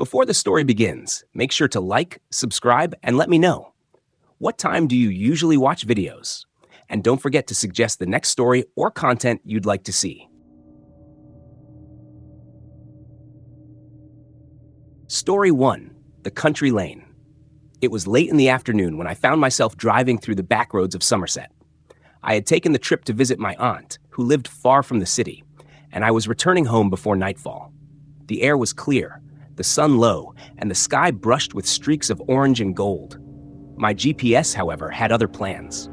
Before the story begins, make sure to like, subscribe, and let me know. What time do you usually watch videos? And don't forget to suggest the next story or content you'd like to see. Story 1. The Country Lane. It was late in the afternoon when I found myself driving through the back roads of Somerset. I had taken the trip to visit my aunt, who lived far from the city, and I was returning home before nightfall. The air was clear, the sun low, and the sky brushed with streaks of orange and gold. My GPS, however, had other plans.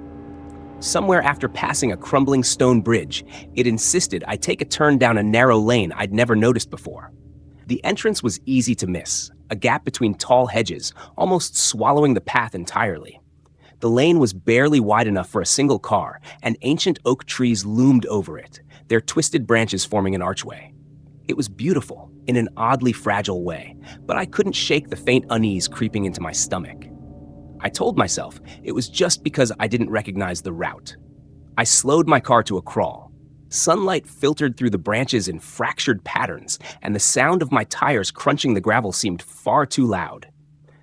Somewhere after passing a crumbling stone bridge, it insisted I take a turn down a narrow lane I'd never noticed before. The entrance was easy to miss, a gap between tall hedges, almost swallowing the path entirely. The lane was barely wide enough for a single car, and ancient oak trees loomed over it, their twisted branches forming an archway. It was beautiful, in an oddly fragile way, but I couldn't shake the faint unease creeping into my stomach. I told myself it was just because I didn't recognize the route. I slowed my car to a crawl. Sunlight filtered through the branches in fractured patterns, and the sound of my tires crunching the gravel seemed far too loud.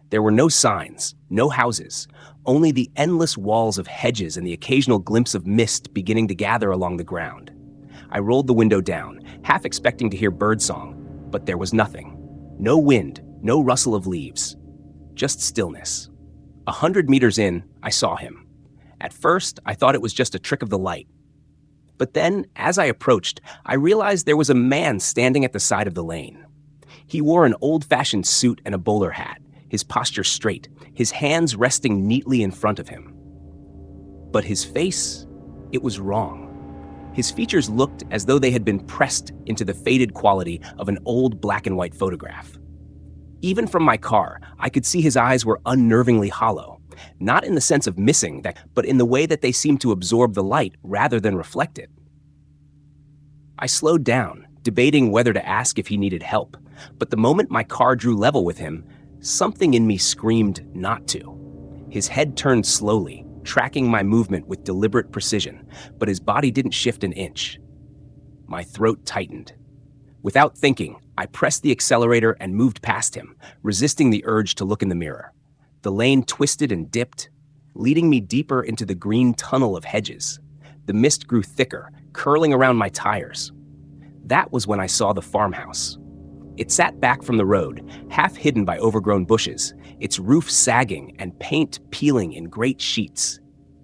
There were no signs, no houses, only the endless walls of hedges and the occasional glimpse of mist beginning to gather along the ground. I rolled the window down, half expecting to hear birdsong, but there was nothing. No wind, no rustle of leaves, just stillness. 100 meters in, I saw him. At first, I thought it was just a trick of the light. But then, as I approached, I realized there was a man standing at the side of the lane. He wore an old-fashioned suit and a bowler hat, his posture straight, his hands resting neatly in front of him. But his face, it was wrong. His features looked as though they had been pressed into the faded quality of an old black-and-white photograph. Even from my car, I could see his eyes were unnervingly hollow, not in the sense of missing, but in the way that they seemed to absorb the light rather than reflect it. I slowed down, debating whether to ask if he needed help, but the moment my car drew level with him, something in me screamed not to. His head turned slowly, tracking my movement with deliberate precision, but his body didn't shift an inch. My throat tightened. Without thinking, I pressed the accelerator and moved past him, resisting the urge to look in the mirror. The lane twisted and dipped, leading me deeper into the green tunnel of hedges. The mist grew thicker, curling around my tires. That was when I saw the farmhouse. It sat back from the road, half hidden by overgrown bushes, its roof sagging and paint peeling in great sheets.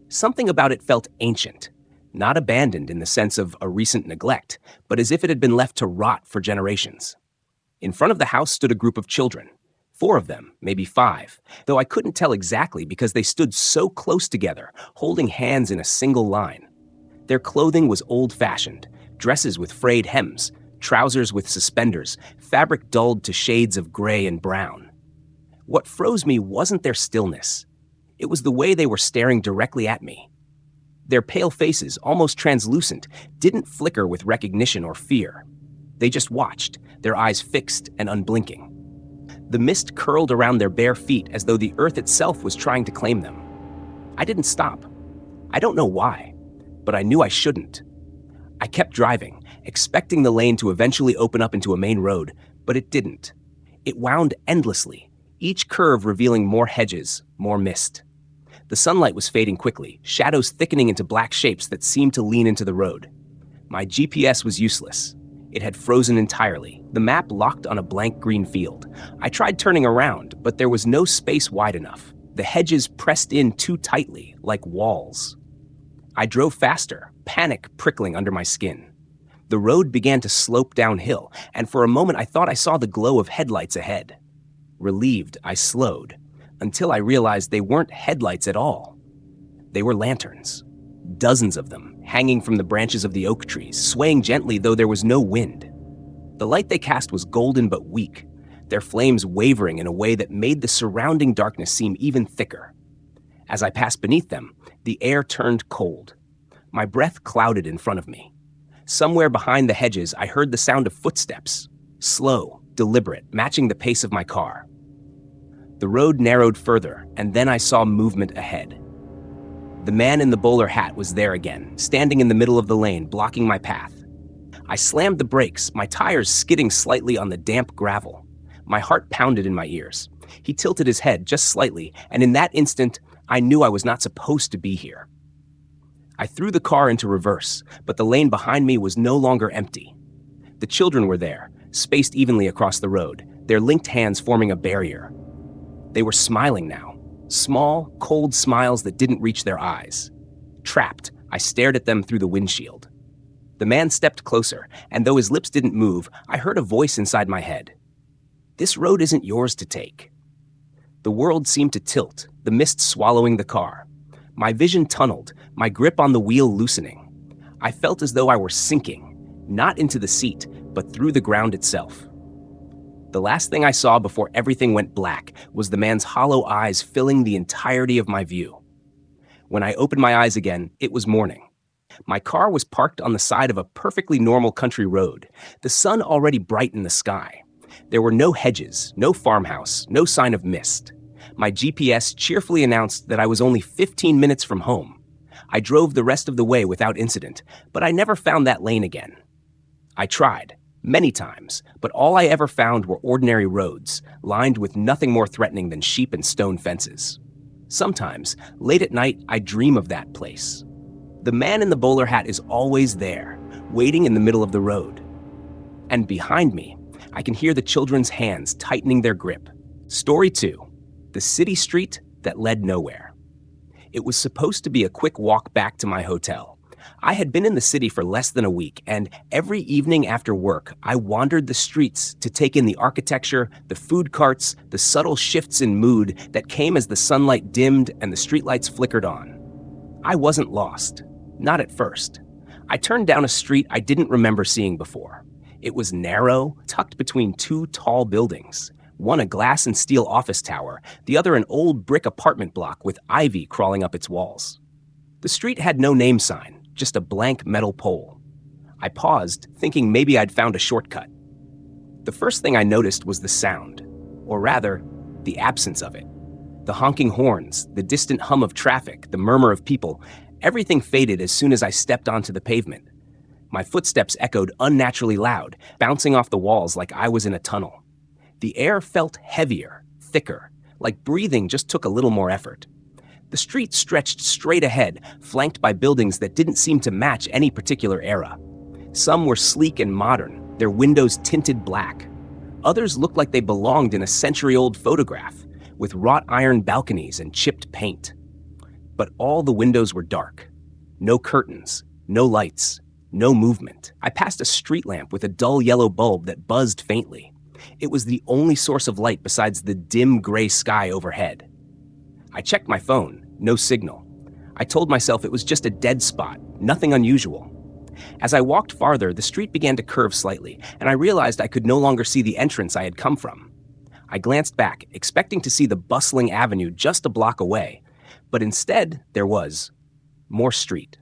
Something about it felt ancient, not abandoned in the sense of a recent neglect, but as if it had been left to rot for generations. In front of the house stood a group of children. 4 of them, maybe 5, though I couldn't tell exactly because they stood so close together, holding hands in a single line. Their clothing was old-fashioned, dresses with frayed hems, trousers with suspenders, fabric dulled to shades of gray and brown. What froze me wasn't their stillness. It was the way they were staring directly at me. Their pale faces, almost translucent, didn't flicker with recognition or fear. They just watched, their eyes fixed and unblinking. The mist curled around their bare feet as though the earth itself was trying to claim them. I didn't stop. I don't know why, but I knew I shouldn't. I kept driving, expecting the lane to eventually open up into a main road, but it didn't. It wound endlessly, each curve revealing more hedges, more mist. The sunlight was fading quickly, shadows thickening into black shapes that seemed to lean into the road. My GPS was useless. It had frozen entirely, the map locked on a blank green field. I tried turning around, but there was no space wide enough. The hedges pressed in too tightly, like walls. I drove faster, panic prickling under my skin. The road began to slope downhill, and for a moment I thought I saw the glow of headlights ahead. Relieved, I slowed, until I realized they weren't headlights at all. They were lanterns. Dozens of them, hanging from the branches of the oak trees, swaying gently though there was no wind. The light they cast was golden but weak, their flames wavering in a way that made the surrounding darkness seem even thicker. As I passed beneath them, the air turned cold. My breath clouded in front of me. Somewhere behind the hedges, I heard the sound of footsteps, slow, deliberate, matching the pace of my car. The road narrowed further, and then I saw movement ahead. The man in the bowler hat was there again, standing in the middle of the lane, blocking my path. I slammed the brakes, my tires skidding slightly on the damp gravel. My heart pounded in my ears. He tilted his head just slightly, and in that instant, I knew I was not supposed to be here. I threw the car into reverse, but the lane behind me was no longer empty. The children were there, spaced evenly across the road, their linked hands forming a barrier. They were smiling now, small, cold smiles that didn't reach their eyes. Trapped, I stared at them through the windshield. The man stepped closer, and though his lips didn't move, I heard a voice inside my head. "This road isn't yours to take." The world seemed to tilt, the mist swallowing the car. My vision tunneled, my grip on the wheel loosening. I felt as though I were sinking, not into the seat, but through the ground itself. The last thing I saw before everything went black was the man's hollow eyes filling the entirety of my view. When I opened my eyes again, it was morning. My car was parked on the side of a perfectly normal country road, the sun already bright in the sky. There were no hedges, no farmhouse, no sign of mist. My GPS cheerfully announced that I was only 15 minutes from home. I drove the rest of the way without incident, but I never found that lane again. I tried, many times, but all I ever found were ordinary roads, lined with nothing more threatening than sheep and stone fences. Sometimes, late at night, I dream of that place. The man in the bowler hat is always there, waiting in the middle of the road. And behind me, I can hear the children's hands tightening their grip. Story 2. The city street that led nowhere. It was supposed to be a quick walk back to my hotel. I had been in the city for less than a week, and every evening after work, I wandered the streets to take in the architecture, the food carts, the subtle shifts in mood that came as the sunlight dimmed and the streetlights flickered on. I wasn't lost. Not at first. I turned down a street I didn't remember seeing before. It was narrow, tucked between two tall buildings. One a glass and steel office tower, the other an old brick apartment block with ivy crawling up its walls. The street had no name sign, just a blank metal pole. I paused, thinking maybe I'd found a shortcut. The first thing I noticed was the sound, or rather, the absence of it. The honking horns, the distant hum of traffic, the murmur of people, everything faded as soon as I stepped onto the pavement. My footsteps echoed unnaturally loud, bouncing off the walls like I was in a tunnel. The air felt heavier, thicker, like breathing just took a little more effort. The street stretched straight ahead, flanked by buildings that didn't seem to match any particular era. Some were sleek and modern, their windows tinted black. Others looked like they belonged in a century-old photograph, with wrought iron balconies and chipped paint. But all the windows were dark. No curtains, no lights, no movement. I passed a street lamp with a dull yellow bulb that buzzed faintly. It was the only source of light besides the dim gray sky overhead. I checked my phone, no signal. I told myself it was just a dead spot, nothing unusual. As I walked farther, the street began to curve slightly, and I realized I could no longer see the entrance I had come from. I glanced back, expecting to see the bustling avenue just a block away, but instead there was more street.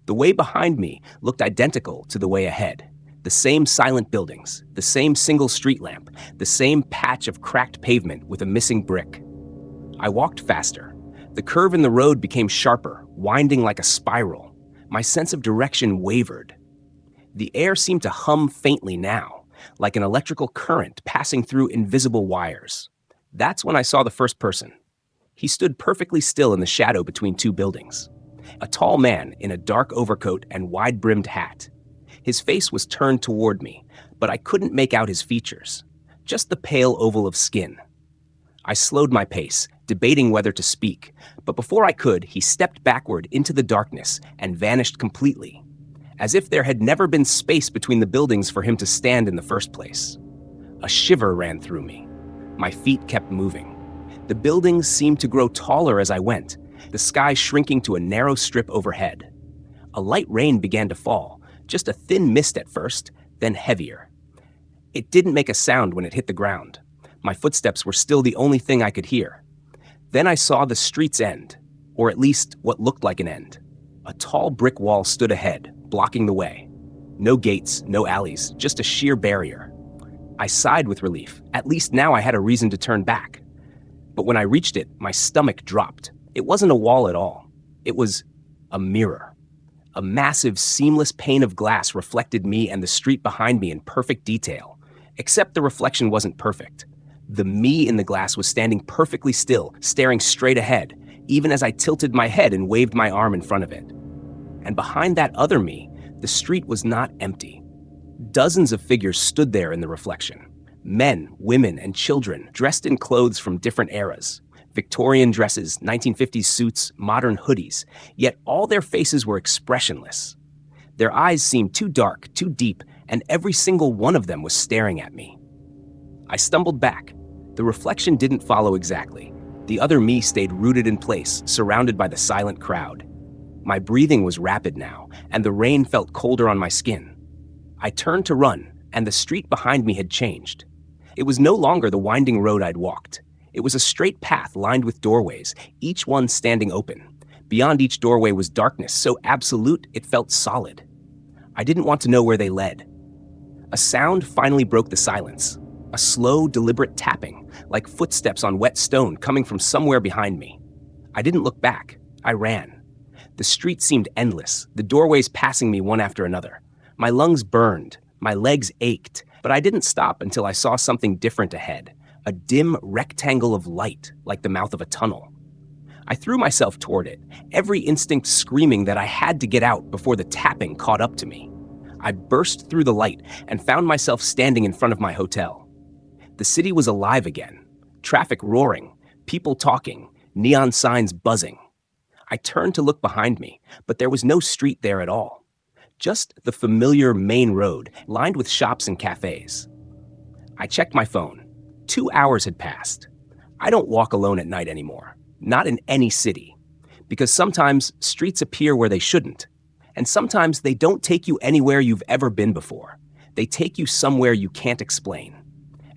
The way behind me looked identical to the way ahead. The same silent buildings, the same single street lamp, the same patch of cracked pavement with a missing brick. I walked faster. The curve in the road became sharper, winding like a spiral. My sense of direction wavered. The air seemed to hum faintly now, like an electrical current passing through invisible wires. That's when I saw the first person. He stood perfectly still in the shadow between two buildings. A tall man in a dark overcoat and wide-brimmed hat. His face was turned toward me, but I couldn't make out his features, just the pale oval of skin. I slowed my pace, debating whether to speak, but before I could, he stepped backward into the darkness and vanished completely, as if there had never been space between the buildings for him to stand in the first place. A shiver ran through me. My feet kept moving. The buildings seemed to grow taller as I went, the sky shrinking to a narrow strip overhead. A light rain began to fall, just a thin mist at first, then heavier. It didn't make a sound when it hit the ground. My footsteps were still the only thing I could hear. Then I saw the street's end, or at least what looked like an end. A tall brick wall stood ahead, blocking the way. No gates, no alleys, just a sheer barrier. I sighed with relief. At least now I had a reason to turn back. But when I reached it, my stomach dropped. It wasn't a wall at all. It was a mirror. A massive, seamless pane of glass reflected me and the street behind me in perfect detail. Except the reflection wasn't perfect. The me in the glass was standing perfectly still, staring straight ahead, even as I tilted my head and waved my arm in front of it. And behind that other me, the street was not empty. Dozens of figures stood there in the reflection. Men, women, and children dressed in clothes from different eras. Victorian dresses, 1950s suits, modern hoodies, yet all their faces were expressionless. Their eyes seemed too dark, too deep, and every single one of them was staring at me. I stumbled back. The reflection didn't follow exactly. The other me stayed rooted in place, surrounded by the silent crowd. My breathing was rapid now, and the rain felt colder on my skin. I turned to run, and the street behind me had changed. It was no longer the winding road I'd walked. It was a straight path lined with doorways, each one standing open. Beyond each doorway was darkness so absolute it felt solid. I didn't want to know where they led. A sound finally broke the silence. A slow, deliberate tapping, like footsteps on wet stone coming from somewhere behind me. I didn't look back. I ran. The street seemed endless, the doorways passing me one after another. My lungs burned, my legs ached, but I didn't stop until I saw something different ahead. A dim rectangle of light, like the mouth of a tunnel. I threw myself toward it, every instinct screaming that I had to get out before the tapping caught up to me. I burst through the light and found myself standing in front of my hotel. The city was alive again, traffic roaring, people talking, neon signs buzzing. I turned to look behind me, but there was no street there at all. Just the familiar main road, lined with shops and cafes. I checked my phone. 2 hours had passed. I don't walk alone at night anymore, not in any city, because sometimes streets appear where they shouldn't, and sometimes they don't take you anywhere you've ever been before. They take you somewhere you can't explain.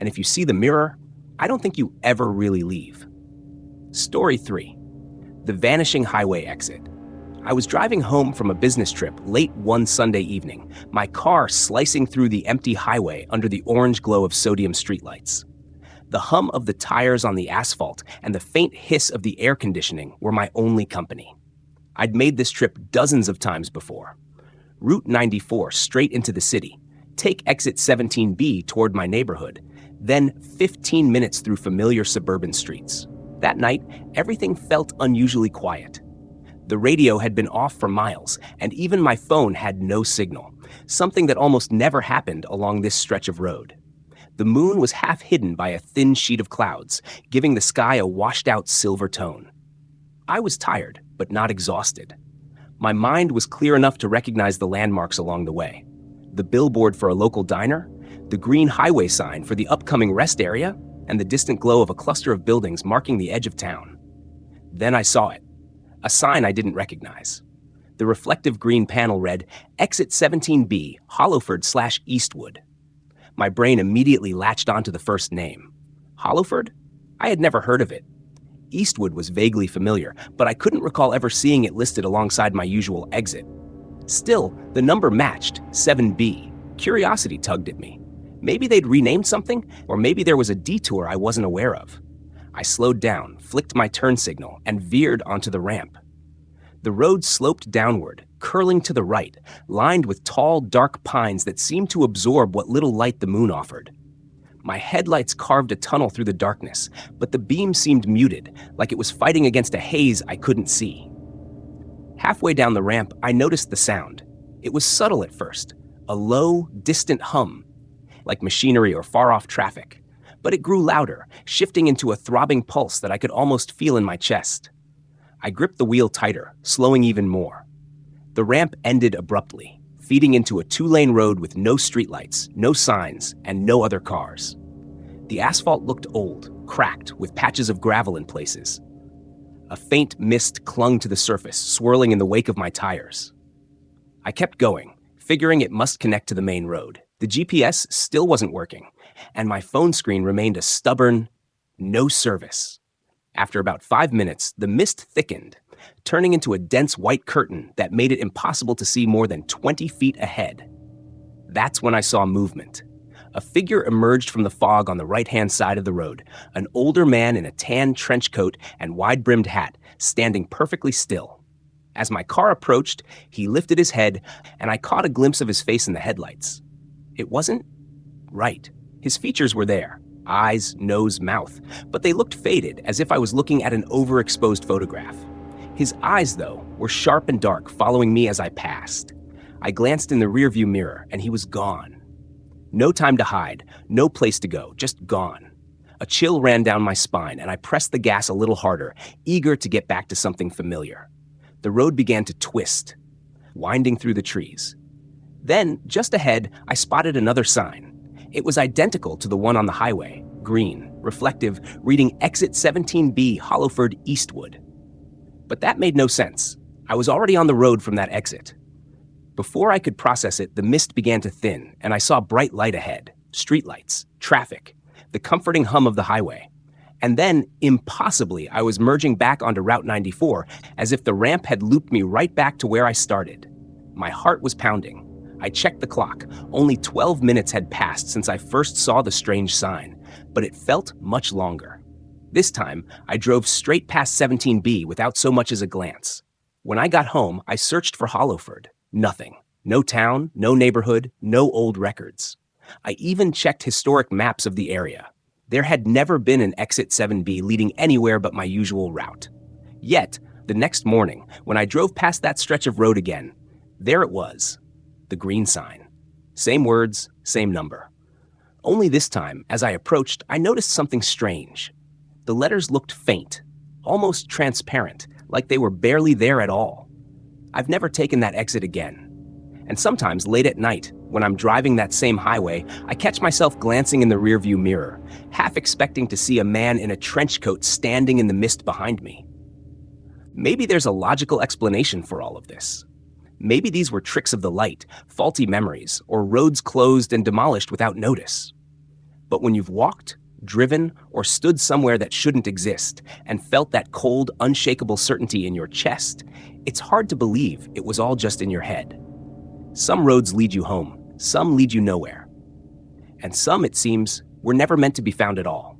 And if you see the mirror, I don't think you ever really leave. Story 3. The Vanishing Highway Exit. I was driving home from a business trip late one Sunday evening, my car slicing through the empty highway under the orange glow of sodium streetlights. The hum of the tires on the asphalt and the faint hiss of the air conditioning were my only company. I'd made this trip dozens of times before. Route 94 straight into the city, take exit 17B toward my neighborhood, then 15 minutes through familiar suburban streets. That night, everything felt unusually quiet. The radio had been off for miles, and even my phone had no signal, something that almost never happened along this stretch of road. The moon was half hidden by a thin sheet of clouds, giving the sky a washed-out silver tone. I was tired, but not exhausted. My mind was clear enough to recognize the landmarks along the way. The billboard for a local diner, the green highway sign for the upcoming rest area, and the distant glow of a cluster of buildings marking the edge of town. Then I saw it, a sign I didn't recognize. The reflective green panel read, Exit 17B, Hollowford/Eastwood. My brain immediately latched onto the first name. Hollowford? I had never heard of it. Eastwood was vaguely familiar, but I couldn't recall ever seeing it listed alongside my usual exit. Still, the number matched, 7B. Curiosity tugged at me. Maybe they'd renamed something, or maybe there was a detour I wasn't aware of. I slowed down, flicked my turn signal, and veered onto the ramp. The road sloped downward, curling to the right, lined with tall, dark pines that seemed to absorb what little light the moon offered. My headlights carved a tunnel through the darkness, but the beam seemed muted, like it was fighting against a haze I couldn't see. Halfway down the ramp, I noticed the sound. It was subtle at first, a low, distant hum, like machinery or far-off traffic. But it grew louder, shifting into a throbbing pulse that I could almost feel in my chest. I gripped the wheel tighter, slowing even more. The ramp ended abruptly, feeding into a 2-lane road with no streetlights, no signs, and no other cars. The asphalt looked old, cracked, with patches of gravel in places. A faint mist clung to the surface, swirling in the wake of my tires. I kept going, figuring it must connect to the main road. The GPS still wasn't working, and my phone screen remained a stubborn, no service. After about 5 minutes, the mist thickened, turning into a dense white curtain that made it impossible to see more than 20 feet ahead. That's when I saw movement. A figure emerged from the fog on the right-hand side of the road, an older man in a tan trench coat and wide-brimmed hat, standing perfectly still. As my car approached, he lifted his head, and I caught a glimpse of his face in the headlights. It wasn't right. His features were there, eyes, nose, mouth, but they looked faded, as if I was looking at an overexposed photograph. His eyes, though, were sharp and dark, following me as I passed. I glanced in the rearview mirror, and he was gone. No time to hide, no place to go, just gone. A chill ran down my spine, and I pressed the gas a little harder, eager to get back to something familiar. The road began to twist, winding through the trees. Then, just ahead, I spotted another sign. It was identical to the one on the highway, green, reflective, reading Exit 17B, Hollowford, Eastwood. But that made no sense. I was already on the road from that exit. Before I could process it, the mist began to thin, and I saw bright light ahead, streetlights, traffic, the comforting hum of the highway. And then, impossibly, I was merging back onto Route 94, as if the ramp had looped me right back to where I started. My heart was pounding. I checked the clock. Only 12 minutes had passed since I first saw the strange sign, but it felt much longer. This time, I drove straight past 17B without so much as a glance. When I got home, I searched for Hollowford. Nothing. No town, no neighborhood, no old records. I even checked historic maps of the area. There had never been an Exit 7B leading anywhere but my usual route. Yet, the next morning, when I drove past that stretch of road again, there it was, the green sign. Same words, same number. Only this time, as I approached, I noticed something strange. The letters looked faint, almost transparent, like they were barely there at all. I've never taken that exit again. And sometimes, late at night, when I'm driving that same highway, I catch myself glancing in the rearview mirror, half expecting to see a man in a trench coat standing in the mist behind me. Maybe there's a logical explanation for all of this. Maybe these were tricks of the light, faulty memories, or roads closed and demolished without notice. But when you've walked, driven, or stood somewhere that shouldn't exist, and felt that cold, unshakable certainty in your chest, it's hard to believe it was all just in your head. Some roads lead you home, some lead you nowhere. And some, it seems, were never meant to be found at all.